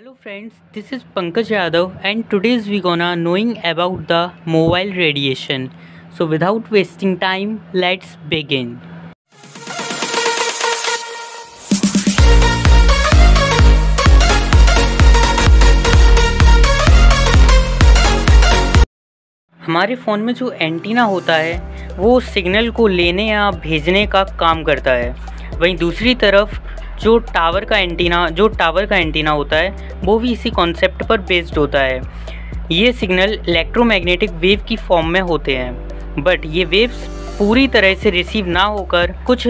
Hello friends, this is Pankaj Yadav and today's we gonna knowing about the mobile radiation. So without wasting time, let's begin. हमारे phone में जो antenna होता है वो signal को लेने या भेजने का काम करता है। वहीं दूसरी तरफ जो टावर का एंटीना होता है वो भी इसी कॉन्सेप्ट पर बेस्ड होता है। ये सिग्नल इलेक्ट्रोमैग्नेटिक वेव की फॉर्म में होते हैं, बट ये वेव्स पूरी तरह से रिसीव ना होकर कुछ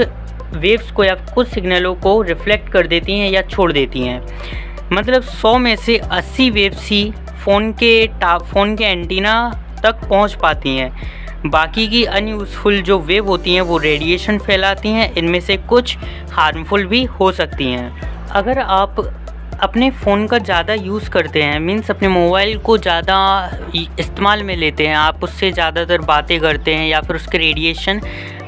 वेव्स को या कुछ सिग्नलों को रिफ्लेक्ट कर देती हैं या छोड़ देती हैं। मतलब 100 में से 80 वेव्स ही फ़ोन के एंटीना तक पहुंच पाती हैं। बाकी की अनयूज़फुल जो वेव होती हैं वो रेडिएशन फैलाती हैं। इनमें से कुछ हार्मफुल भी हो सकती हैं। अगर आप अपने फ़ोन का ज़्यादा यूज़ करते हैं, मीन्स अपने मोबाइल को ज़्यादा इस्तेमाल में लेते हैं, आप उससे ज़्यादातर बातें करते हैं या फिर उसके रेडिएशन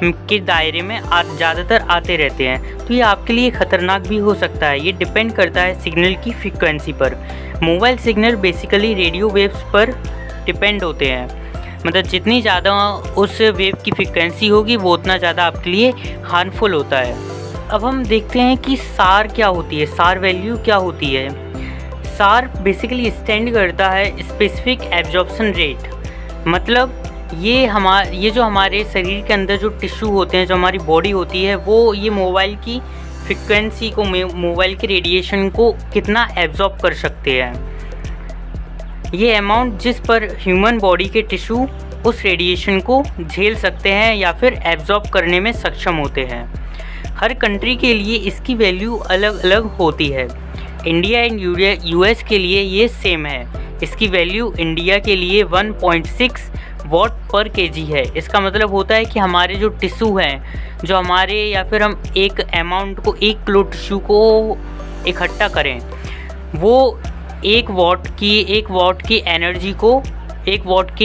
के दायरे में ज़्यादातर आते रहते हैं, तो ये आपके लिए ख़तरनाक भी हो सकता है। ये डिपेंड करता है सिग्नल की फ्रीक्वेंसी पर। Mobile signal basically radio waves पर डिपेंड होते हैं। मतलब जितनी ज़्यादा उस वेव की फ्रीक्वेंसी होगी वो उतना ज़्यादा आपके लिए हार्मफुल होता है। अब हम देखते हैं कि सार क्या होती है, सार वैल्यू क्या होती है। सार बेसिकली स्टैंड करता है स्पेसिफिक एब्जॉर्प्शन रेट। मतलब ये जो हमारे शरीर के अंदर जो टिश्यू होते हैं, जो हमारी बॉडी होती है, वो ये मोबाइल की फ्रीक्वेंसी को, मोबाइल के रेडिएशन को कितना एब्जॉर्ब कर सकते हैं। ये अमाउंट जिस पर ह्यूमन बॉडी के टिश्यू उस रेडिएशन को झेल सकते हैं या फिर एब्जॉर्ब करने में सक्षम होते हैं। हर कंट्री के लिए इसकी वैल्यू अलग अलग होती है। इंडिया एंड यूएस के लिए ये सेम है। इसकी वैल्यू इंडिया के लिए 1.6 वॉट पर केजी है। इसका मतलब होता है कि हमारे जो टिश्यू हैं, जो हमारे, या फिर हम एक अमाउंट को, 1 किलो टिश्यू को इकट्ठा करें, वो 1 वॉट की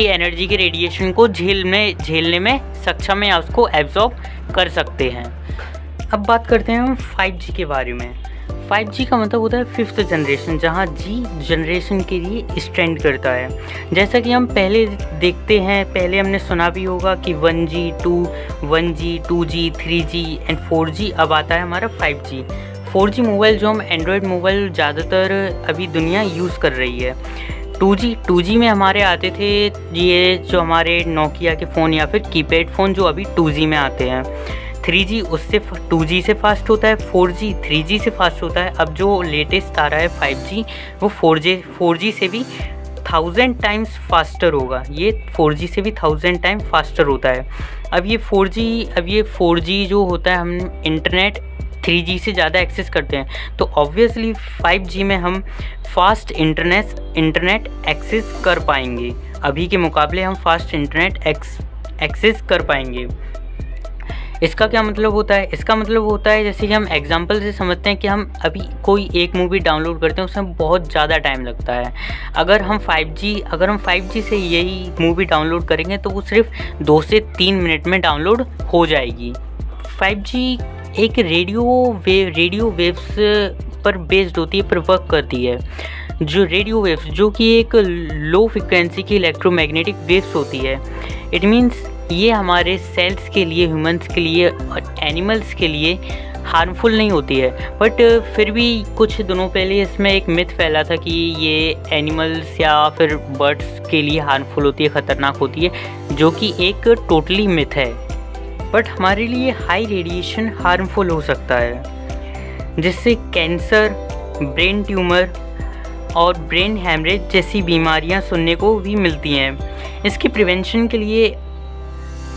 एनर्जी के रेडिएशन को झेलने में सक्षम है या उसको एब्जॉर्ब कर सकते हैं। अब बात करते हैं हम 5G के बारे में। 5G का मतलब होता है 5th जनरेशन, जहाँ G जनरेशन के लिए स्टैंड करता है। जैसा कि हम पहले देखते हैं, पहले हमने सुना भी होगा कि 1G, 2G, 3G and 4G। अब आता है हमारा 5G। 4G मोबाइल जो हम एंड्रॉयड मोबाइल ज़्यादातर अभी दुनिया यूज़ कर रही है। 2G में हमारे आते थे ये जो हमारे नोकिया के फ़ोन या फिर कीपैड फ़ोन जो अभी 2G में आते हैं। 3G उससे 2G से फास्ट होता है, 4G 3G से फास्ट होता है। अब जो लेटेस्ट आ रहा है 5G वो 4G से भी 1000 टाइम्स फास्टर होगा। ये 4G से भी 1000 टाइम फास्टर होता है। अब ये 4G जो होता है, हम इंटरनेट 3G से ज़्यादा एक्सेस करते हैं, तो ऑब्वियसली 5G में हम फास्ट इंटरनेट एक्सेस कर पाएंगे। अभी के मुकाबले हम फास्ट इंटरनेट एक्सेस कर पाएंगे। इसका क्या मतलब होता है? इसका मतलब होता है, जैसे कि हम एग्जांपल से समझते हैं कि हम अभी कोई एक मूवी डाउनलोड करते हैं, उसमें बहुत ज़्यादा टाइम लगता है। अगर हम 5G से यही मूवी डाउनलोड करेंगे तो वो सिर्फ 2 से 3 मिनट में डाउनलोड हो जाएगी। 5G एक रेडियो वेव्स पर बेस्ड होती है, पर वर्क करती है। जो रेडियो वेव्स, जो कि एक लो फ्रिक्वेंसी की इलेक्ट्रोमैग्नेटिक वेव्स होती है। इट मीन्स ये हमारे सेल्स के लिए, ह्यूमंस के लिए और एनिमल्स के लिए हार्मफुल नहीं होती है। बट फिर भी कुछ दिनों पहले इसमें एक मिथ फैला था कि ये एनिमल्स या फिर बर्ड्स के लिए हार्मफुल होती है, ख़तरनाक होती है, जो कि एक टोटली मिथ है। बट हमारे लिए हाई रेडिएशन हार्मफुल हो सकता है, जिससे कैंसर, ब्रेन ट्यूमर और ब्रेन हैमरेज जैसी बीमारियां सुनने को भी मिलती हैं। इसकी प्रिवेंशन के लिए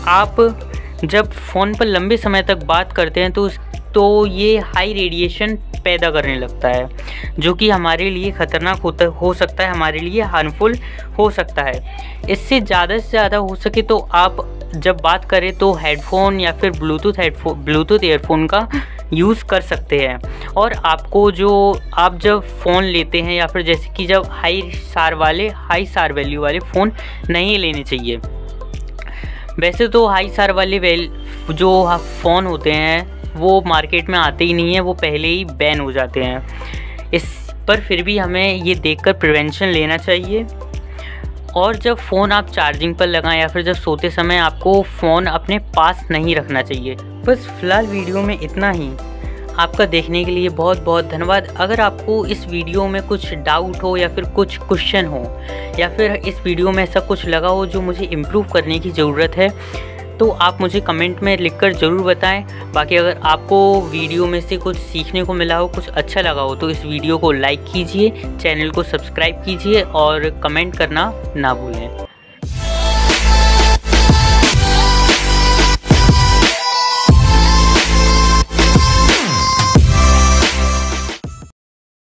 आप जब फ़ोन पर लंबे समय तक बात करते हैं तो ये हाई रेडिएशन पैदा करने लगता है, जो कि हमारे लिए ख़तरनाक हो सकता है, हमारे लिए हार्मफुल हो सकता है। इससे ज़्यादा से ज़्यादा हो सके तो आप जब बात करें तो हेडफोन या फिर ब्लूटूथ ईयरफोन का यूज़ कर सकते हैं। और आप जब फ़ोन लेते हैं या फिर जैसे कि जब हाई सार वैल्यू वाले फ़ोन नहीं लेने चाहिए। वैसे तो हाई सार वाले जो फ़ोन होते हैं वो मार्केट में आते ही नहीं है, वो पहले ही बैन हो जाते हैं। इस पर फिर भी हमें ये देखकर प्रिवेंशन लेना चाहिए। और जब फ़ोन आप चार्जिंग पर लगाएं या फिर जब सोते समय आपको फ़ोन अपने पास नहीं रखना चाहिए। बस फ़िलहाल वीडियो में इतना ही। आपका देखने के लिए बहुत बहुत धन्यवाद। अगर आपको इस वीडियो में कुछ डाउट हो या फिर कुछ क्वेश्चन हो या फिर इस वीडियो में ऐसा कुछ लगा हो जो मुझे इम्प्रूव करने की ज़रूरत है, तो आप मुझे कमेंट में लिखकर ज़रूर बताएं। बाकी अगर आपको वीडियो में से कुछ सीखने को मिला हो, कुछ अच्छा लगा हो, तो इस वीडियो को लाइक कीजिए, चैनल को सब्सक्राइब कीजिए और कमेंट करना ना भूलें।